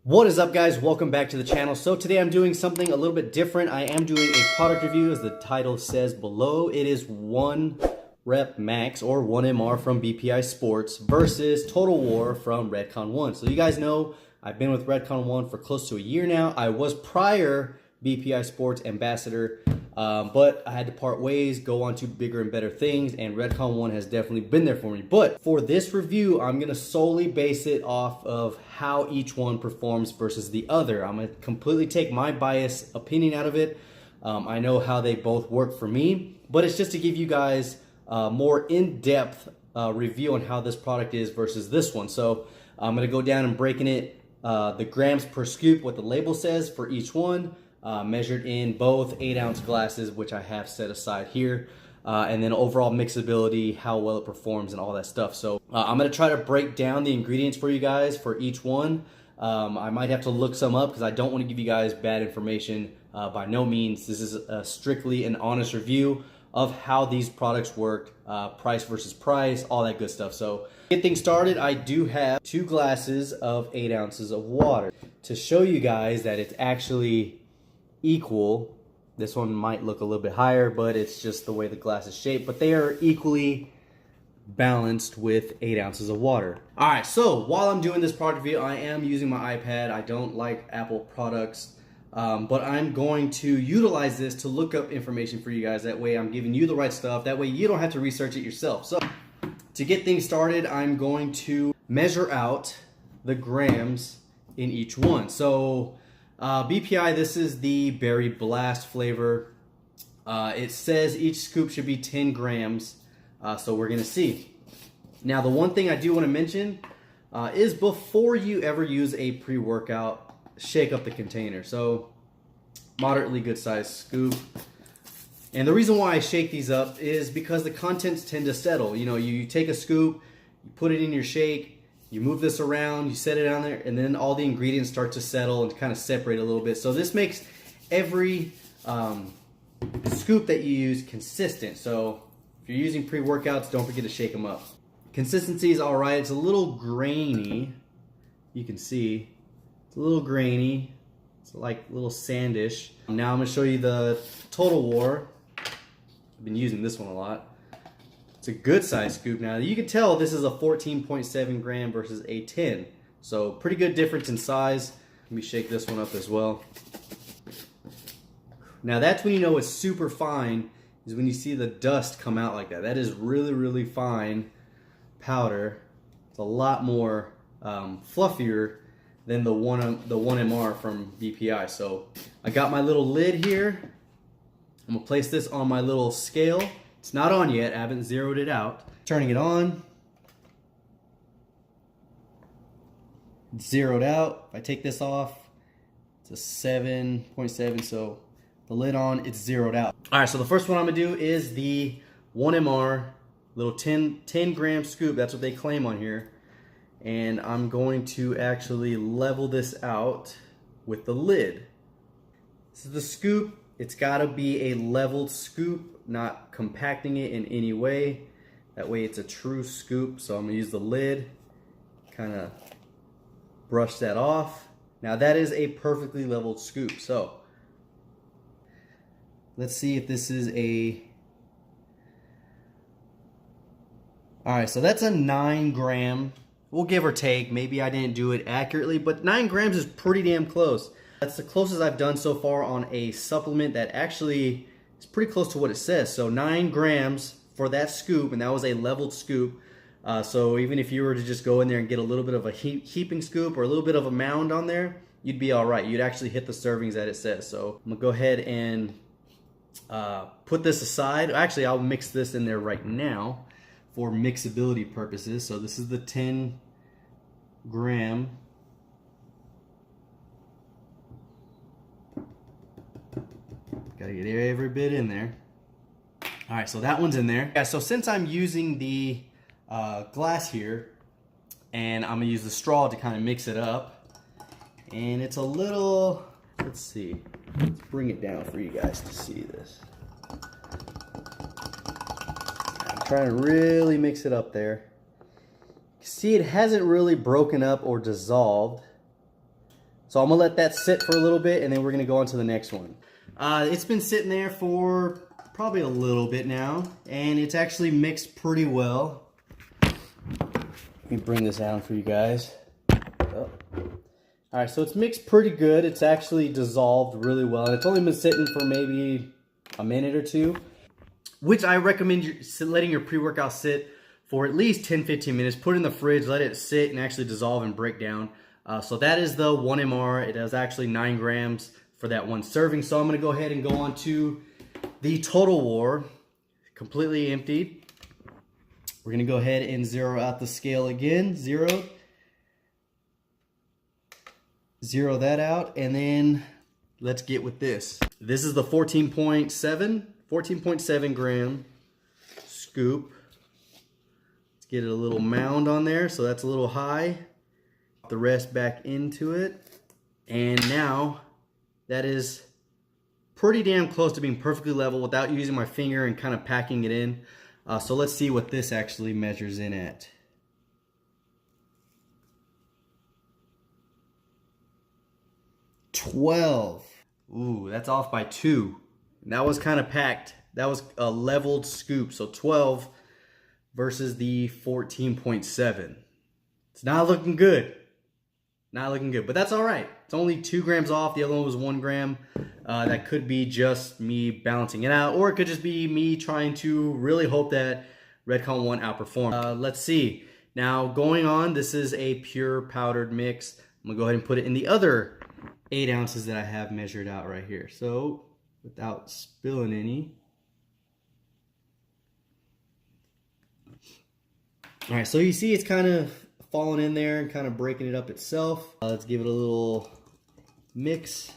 What is up, guys? Welcome back to the channel. So today I'm doing something a little bit different. I am doing a product review, as the title says below. It is 1 Rep Max or 1MR from BPI Sports versus Total War from Redcon 1. So you guys know I've been with Redcon 1 for close to a year now. I was prior BPI Sports ambassador, but I had to part ways, go on to bigger and better things, and Redcon 1 has definitely been there for me. But for this review, I'm going to solely base it off of how each one performs versus the other. I'm going to completely take my biased opinion out of it. I know how they both work for me, but it's just to give you guys a more in-depth review on how this product is versus this one. So I'm going to go down and breaking it, the grams per scoop, what the label says for each one. Measured in both 8-ounce glasses, which I have set aside here, and then overall mixability, how well it performs, and all that stuff. So I'm going to try to break down the ingredients for you guys for each one. I might have to look some up because I don't want to give you guys bad information. By no means. This is strictly an honest review of how these products work, price versus price, all that good stuff. So to get things started, I do have 2 glasses of 8 ounces of water to show you guys that it's actually equal. This one might look a little bit higher, but it's just the way the glass is shaped, but they are equally balanced with 8 ounces of water. All right, so while I'm doing this product review, I am using my iPad. I don't like Apple products, but I'm going to utilize this to look up information for you guys. That way I'm giving you the right stuff. That way you don't have to research it yourself. So to get things started, I'm going to measure out the grams in each one. So BPI, this is the Berry Blast flavor. It says each scoop should be 10 grams, so we're going to see. Now, the one thing I do want to mention is before you ever use a pre-workout, shake up the container. So, moderately good size scoop. And the reason why I shake these up is because the contents tend to settle. You know, you take a scoop, you put it in your shake, you move this around, you set it on there, and then all the ingredients start to settle and kind of separate a little bit. So this makes every scoop that you use consistent. So if you're using pre-workouts, don't forget to shake them up. Consistency is all right. It's a little grainy. You can see it's a little grainy. It's like a little sandish. Now I'm going to show you the Total War. I've been using this one a lot. It's a good size scoop. Now you can tell this is a 14.7 gram versus a 10. So pretty good difference in size. Let me shake this one up as well. Now that's when you know it's super fine, is when you see the dust come out like that. That is really, really fine powder. It's a lot more fluffier than the 1MR from BPI. So I got my little lid here. I'm gonna place this on my little scale. It's not on yet, I haven't zeroed it out. Turning it on. It's zeroed out. If I take this off, it's a 7.7, so the lid on, it's zeroed out. All right, so the first one I'm gonna do is the 1MR, little 10 gram scoop, that's what they claim on here. And I'm going to actually level this out with the lid. This is the scoop. It's gotta be a leveled scoop, not compacting it in any way. That way it's a true scoop. So I'm gonna use the lid, kind of brush that off. Now that is a perfectly leveled scoop. So let's see if this is a, all right, so that's a 9 gram. We'll give or take, maybe I didn't do it accurately, but 9 grams is pretty damn close. That's the closest I've done so far on a supplement that actually is pretty close to what it says. So 9 grams for that scoop, and that was a leveled scoop. So even if you were to just go in there and get a little bit of a heaping scoop or a little bit of a mound on there, you'd be all right. You'd actually hit the servings that it says. So I'm gonna go ahead and put this aside. Actually, I'll mix this in there right now for mixability purposes. So this is the 10 gram. Gotta get every bit in there. All right, so that one's in there. Yeah, so since I'm using the glass here, and I'm gonna use the straw to kind of mix it up, and it's a little, let's see, let's bring it down for you guys to see this. I'm trying to really mix it up there. See, it hasn't really broken up or dissolved. So I'm gonna let that sit for a little bit, and then we're gonna go on to the next one. It's been sitting there for probably a little bit now, and it's actually mixed pretty well. Let me bring this down for you guys. Oh. All right, so it's mixed pretty good. It's actually dissolved really well, and it's only been sitting for maybe a minute or two, which I recommend you letting your pre-workout sit for at least 10-15 minutes. Put it in the fridge, let it sit and actually dissolve and break down. So that is the 1 MR. It is actually 9 grams for that one serving. So I'm gonna go ahead and go on to the Total War, completely emptied. We're gonna go ahead and zero out the scale again, zero that out, and then let's get with this. This is the 14.7 gram scoop. Let's get a little mound on there, so that's a little high. The rest back into it, and now that is pretty damn close to being perfectly level without using my finger and kind of packing it in. So let's see what this actually measures in at. 12. Ooh, that's off by 2. That was kind of packed. That was a leveled scoop. So 12 versus the 14.7. It's not looking good. Not looking good, but that's all right. It's only 2 grams off. The other one was 1 gram. That could be just me balancing it out, or it could just be me trying to really hope that Redcon 1 outperformed. Let's see. Now going on, this is a pure powdered mix. I'm gonna go ahead and put it in the other 8 ounces that I have measured out right here. So without spilling any. All right, so you see it's kind of falling in there and kind of breaking it up itself. Let's give it a little mix.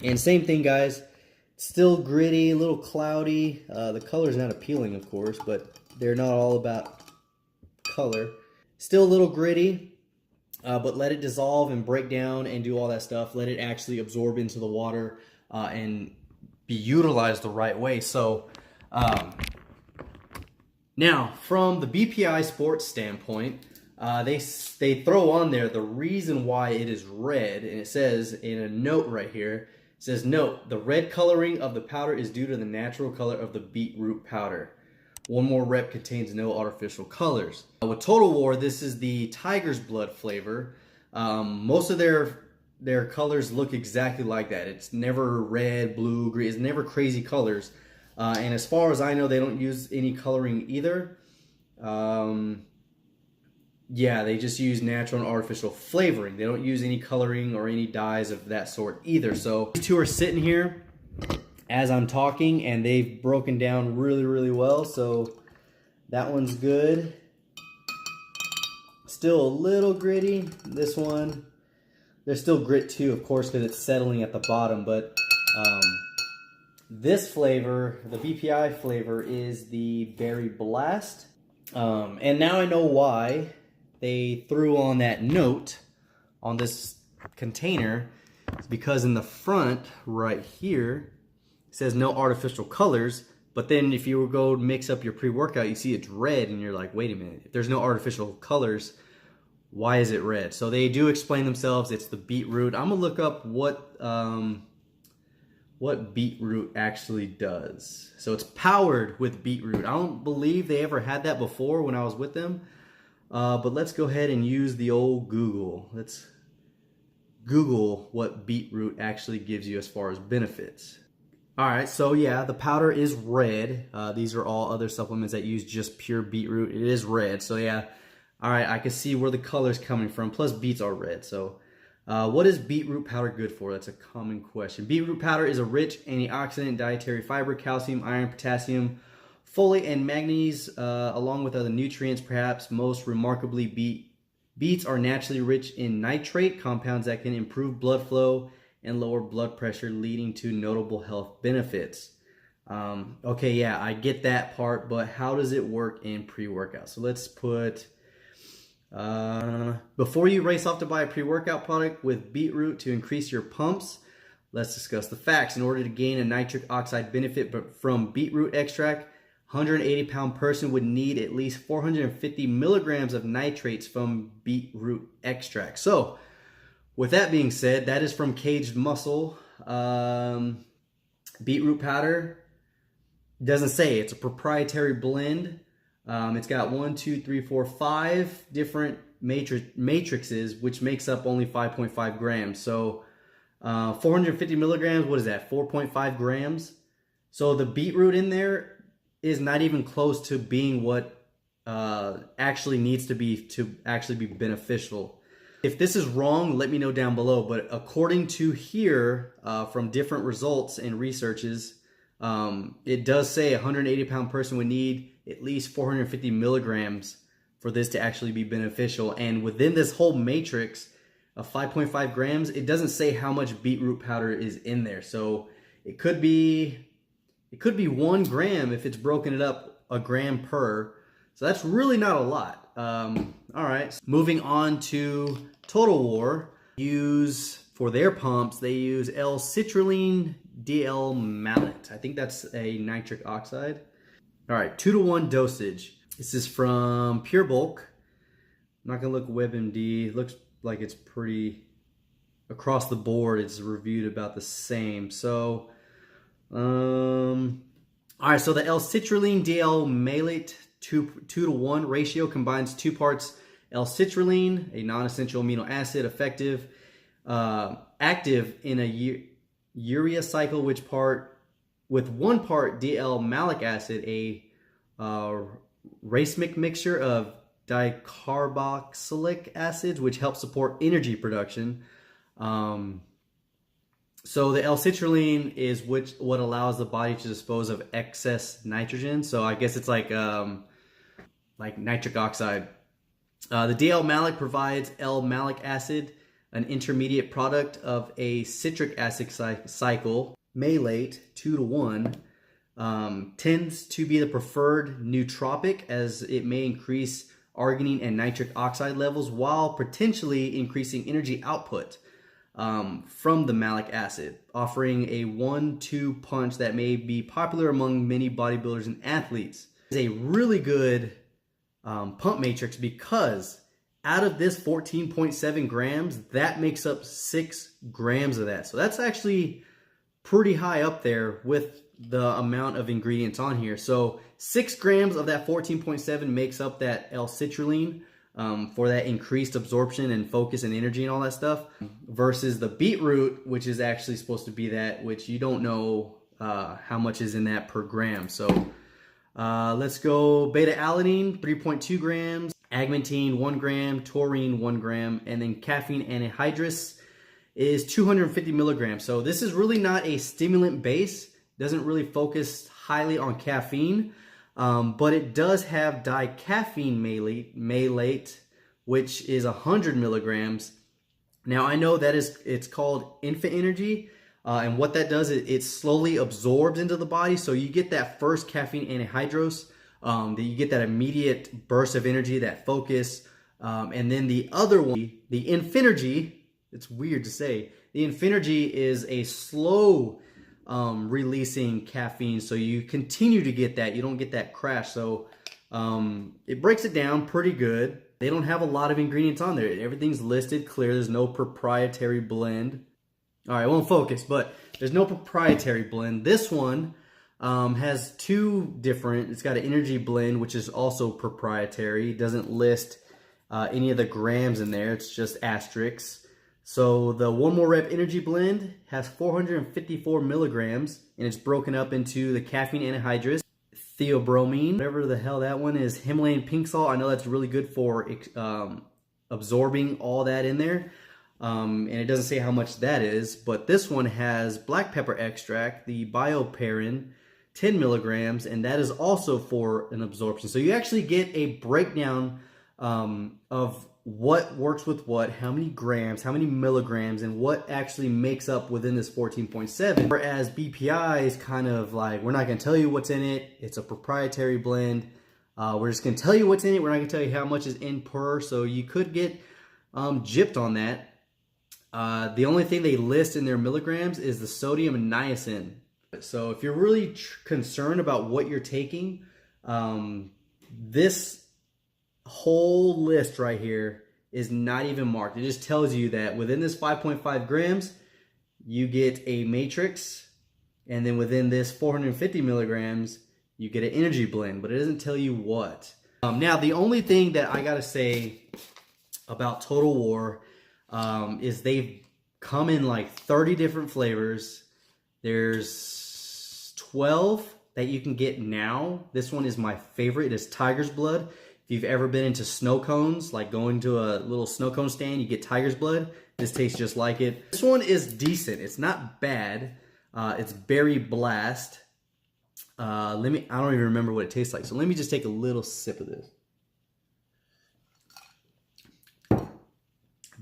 And same thing, guys. Still gritty, a little cloudy. The color's not appealing, of course, but they're not all about color. Still a little gritty, but let it dissolve and break down and do all that stuff. Let it actually absorb into the water and be utilized the right way. So now, from the BPI sports standpoint, they throw on there the reason why it is red, and it says in a note right here, it says, note, the red coloring of the powder is due to the natural color of the beetroot powder. 1 more rep contains no artificial colors. With Total War, this is the tiger's blood flavor. Most of their colors look exactly like that. It's never red, blue, green. It's never crazy colors. And as far as I know, they don't use any coloring either. Yeah, they just use natural and artificial flavoring. They don't use any coloring or any dyes of that sort either. So these two are sitting here as I'm talking, and they've broken down really, really well. So that one's good. Still a little gritty. This one, there's still grit too, of course, because it's settling at the bottom. But this flavor, the BPI flavor, is the Berry Blast. And now I know why they threw on that note on this container. It's because in the front right here, it says no artificial colors. But then if you go mix up your pre-workout, you see it's red and you're like, wait a minute, if there's no artificial colors, why is it red? So they do explain themselves. It's the beetroot. I'm gonna look up what beetroot actually does. So it's powered with beetroot. I don't believe they ever had that before when I was with them. But let's go ahead and use the old Google. Let's Google what beetroot actually gives you as far as benefits. All right, so yeah, the powder is red. These are all other supplements that use just pure beetroot. It is red, so yeah. All right, I can see where the color's coming from. Plus, beets are red, so. What is beetroot powder good for? That's a common question. Beetroot powder is a rich antioxidant, dietary fiber, calcium, iron, potassium, folate, and manganese, along with other nutrients. Perhaps most remarkably, beets are naturally rich in nitrate, compounds that can improve blood flow and lower blood pressure, leading to notable health benefits. Okay, yeah, I get that part, but how does it work in pre-workout? So let's put... before you race off to buy a pre-workout product with beetroot to increase your pumps, let's discuss the facts. In order to gain a nitric oxide benefit from beetroot extract, 180-pound person would need at least 450 milligrams of nitrates from beetroot extract. So With that being said, that is from Caged Muscle. Beetroot powder, doesn't say. It's a proprietary blend. It's got 5 different matrices, which makes up only 5.5 grams. So 450 milligrams, what is that? 4.5 grams. So the beetroot in there is not even close to being what actually needs to be actually be beneficial. If this is wrong, let me know down below. But according to here, from different results and researches, it does say a 180-pound person would need at least 450 milligrams for this to actually be beneficial. And within this whole matrix of 5.5 grams, it doesn't say how much beetroot powder is in there. So it could be 1 gram if it's broken it up a gram per. So that's really not a lot. All right, moving on to Total War. For their pumps, they use L-Citrulline DL malate. I think that's a nitric oxide. All right, 2-to-1 dosage. This is from Pure Bulk. I'm not gonna look WebMD. It looks like it's pretty across the board. It's reviewed about the same. So, all right. So the L-Citrulline DL malate 2-to-1 ratio combines 2 parts L-Citrulline, a non-essential amino acid, active in a urea cycle, with 1 part DL malic acid, a racemic mixture of dicarboxylic acids, which helps support energy production. So the L-Citrulline is what allows the body to dispose of excess nitrogen. So I guess it's like nitric oxide. The DL malic provides L-malic acid, an intermediate product of a citric acid cycle. Malate 2-to-1 tends to be the preferred nootropic, as it may increase arginine and nitric oxide levels while potentially increasing energy output from the malic acid, offering a 1-2 punch that may be popular among many bodybuilders and athletes. It's a really good pump matrix, because out of this 14.7 grams, that makes up 6 grams of that. So that's actually pretty high up there with the amount of ingredients on here. So 6 grams of that 14.7 makes up that L-Citrulline for that increased absorption and focus and energy and all that stuff, versus the beetroot, which is actually supposed to be that, which you don't know how much is in that per gram. So let's go beta-alanine, 3.2 grams, agmatine, 1 gram, taurine, 1 gram, and then caffeine anhydrous is 250 milligrams. So this is really not a stimulant base. Doesn't really focus highly on caffeine, but it does have dicaffeine malate, which is 100 milligrams. Now I know that it's called infant energy, and what that does is it slowly absorbs into the body. So you get that first caffeine anhydrous, that you get that immediate burst of energy, that focus, and then the other one, the Infinergy. It's weird to say. The Infinergy is a slow releasing caffeine, so you continue to get that. You don't get that crash. So it breaks it down pretty good. They don't have a lot of ingredients on there. Everything's listed clear. There's no proprietary blend. All right, I won't focus, but there's no proprietary blend. This one has 2 different. It's got an energy blend, which is also proprietary. It doesn't list any of the grams in there. It's just asterisks. So the 1 More Rep energy blend has 454 milligrams, and it's broken up into the caffeine anhydrous, theobromine, whatever the hell that one is, Himalayan pink salt. I know that's really good for absorbing all that in there. And it doesn't say how much that is, but this one has black pepper extract, the bioperin, 10 milligrams, and that is also for an absorption. So you actually get a breakdown of what works with what, how many grams, how many milligrams, and what actually makes up within this 14.7. Whereas BPI is kind of like, we're not going to tell you what's in it. It's a proprietary blend. We're just going to tell you what's in it. We're not going to tell you how much is in per. So you could get gypped on that. The only thing they list in their milligrams is the sodium and niacin. So if you're really concerned about what you're taking, this whole list right here is not even marked. It just tells you that within this 5.5 grams, you get a matrix, and then within this 450 milligrams, you get an energy blend, but it doesn't tell you what. Now, the only thing that I gotta say about Total War is they've come in like 30 different flavors. There's 12 that you can get now. This one is my favorite. It is Tiger's Blood. If you've ever been into snow cones, like going to a little snow cone stand, you get Tiger's Blood. This tastes just like it. This one is decent. It's not bad. It's Berry Blast. I don't even remember what it tastes like. So let me just take a little sip of this.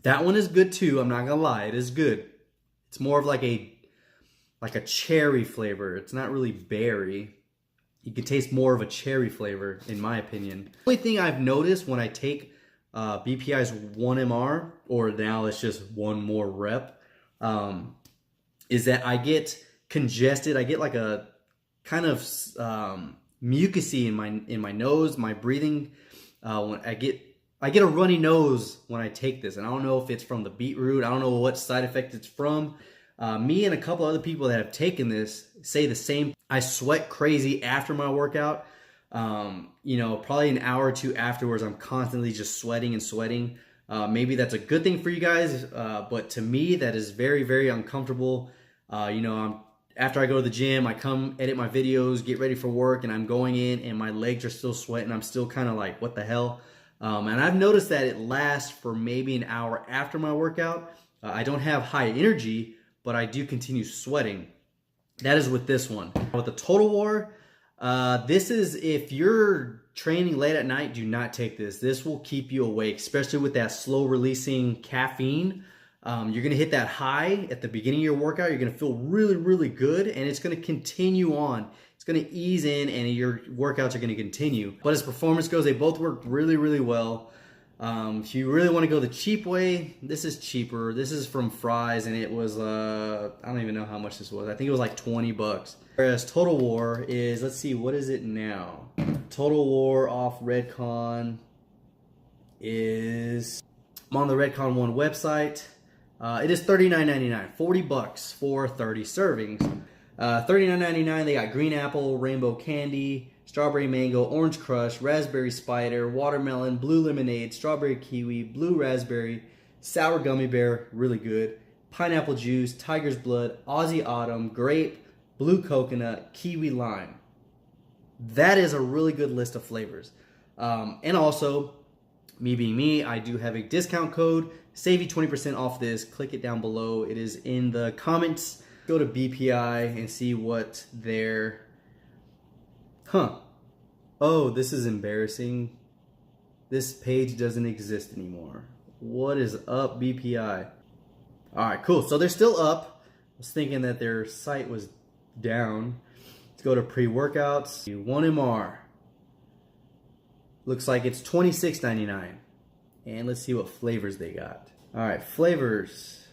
That one is good too. I'm not gonna lie, it is good. It's more of like a cherry flavor. It's not really berry. You can taste more of a cherry flavor, in my opinion. The only thing I've noticed when I take BPI's 1MR, or now it's just one more rep, is that I get congested. I get like a kind of mucusy in my nose, my breathing. When I get a runny nose when I take this, and I don't know if it's from the beetroot. I don't know what side effect it's from. Me and a couple other people that have taken this say the same. I sweat crazy after my workout. You know, probably an hour or two afterwards, I'm constantly just sweating and sweating. Maybe that's a good thing for you guys, but to me, that is very, very uncomfortable. You know, after I go to the gym, I come edit my videos, get ready for work, and I'm going in, and my legs are still sweating. I'm still kind of like, what the hell? And I've noticed that it lasts for maybe an hour after my workout. I don't have high energy, but I do continue sweating. That is with this one. With the Total War, this is, if you're training late at night, do not take this. This will keep you awake, especially with that slow releasing caffeine. You're gonna hit that high at the beginning of your workout. You're gonna feel really, really good, and it's gonna continue on. It's gonna ease in, and your workouts are gonna continue. But as performance goes, they both work really, really well. If you really want to go the cheap way, this is cheaper. This is from Fry's, and it was, I don't even know how much this was. I think it was like 20 bucks. Whereas Total War is, let's see, what is it now? Total War off Redcon is, I'm on the Redcon 1 website. It is $39.99, 40 bucks for 30 servings. $39.99, they got green apple, rainbow candy, strawberry mango, orange crush, raspberry spider, watermelon, blue lemonade, strawberry kiwi, blue raspberry, sour gummy bear, really good, pineapple juice, tiger's blood, Aussie autumn, grape, blue coconut, kiwi lime. That is a really good list of flavors. And also, me being me, I do have a discount code, save you 20% off this. Click it down below. It is in the comments. Go to BPI and see what their... Oh, this is embarrassing. This page doesn't exist anymore. What is up, BPI? Alright, cool. So they're still up. I was thinking that their site was down. Let's go to pre-workouts. 1MR. Looks like it's $26.99. And let's see what flavors they got. Alright, flavors.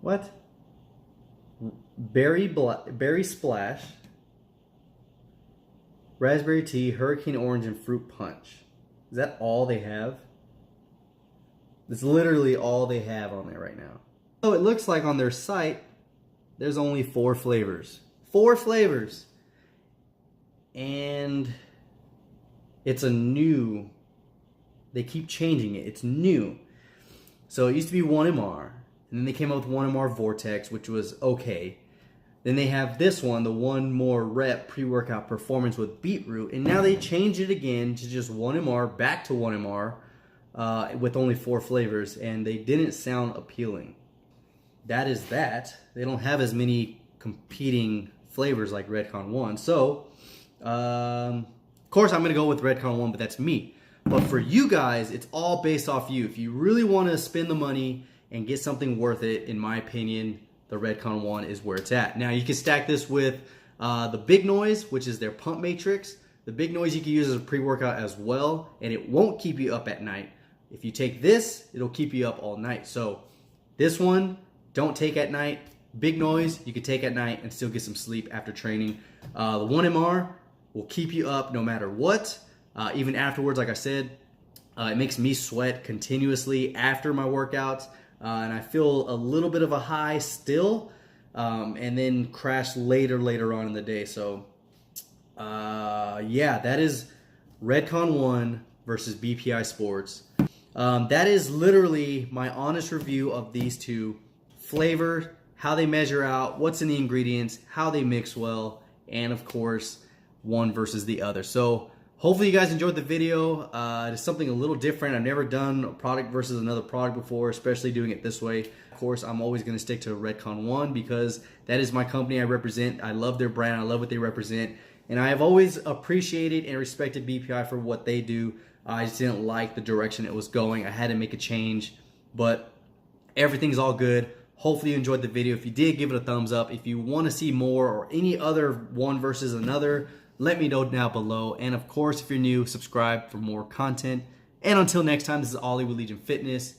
What? Berry Splash, Raspberry Tea, Hurricane Orange, and Fruit Punch. Is that all they have? That's literally all they have on there right now. So it looks like on their site, there's only 4 flavors. 4 flavors. And it's a new, they keep changing it. It's new. So it used to be 1MR. And then they came up with 1MR Vortex, which was okay. Then they have this one, the 1 more rep pre-workout performance with beetroot. And now they changed it again to just 1MR, back to 1MR, with only 4 flavors. And they didn't sound appealing. That is that. They don't have as many competing flavors like Redcon 1. So, of course I'm going to go with Redcon 1, but that's me. But for you guys, it's all based off you. If you really want to spend the money and get something worth it, in my opinion, the Redcon 1 is where it's at. Now, you can stack this with the Big Noise, which is their pump matrix. The Big Noise you can use as a pre-workout as well, and it won't keep you up at night. If you take this, it'll keep you up all night. So this one, don't take at night. Big Noise, you can take at night and still get some sleep after training. The 1MR will keep you up no matter what. Even afterwards, like I said, it makes me sweat continuously after my workouts, and I feel a little bit of a high still, and then crash later on in the day. So yeah, that is Redcon 1 versus BPI Sports. That is literally my honest review of these two. Flavor, how they measure out, what's in the ingredients, how they mix well, and of course, one versus the other. So hopefully you guys enjoyed the video. It's something a little different. I've never done a product versus another product before, especially doing it this way. Of course, I'm always going to stick to Redcon 1 because that is my company I represent. I love their brand. I love what they represent. And I have always appreciated and respected BPI for what they do. I just didn't like the direction it was going. I had to make a change, but everything's all good. Hopefully you enjoyed the video. If you did, give it a thumbs up. If you want to see more or any other one versus another, let me know down below. And of course, if you're new, subscribe for more content. And until next time, this is Ollie with Legion Fitness.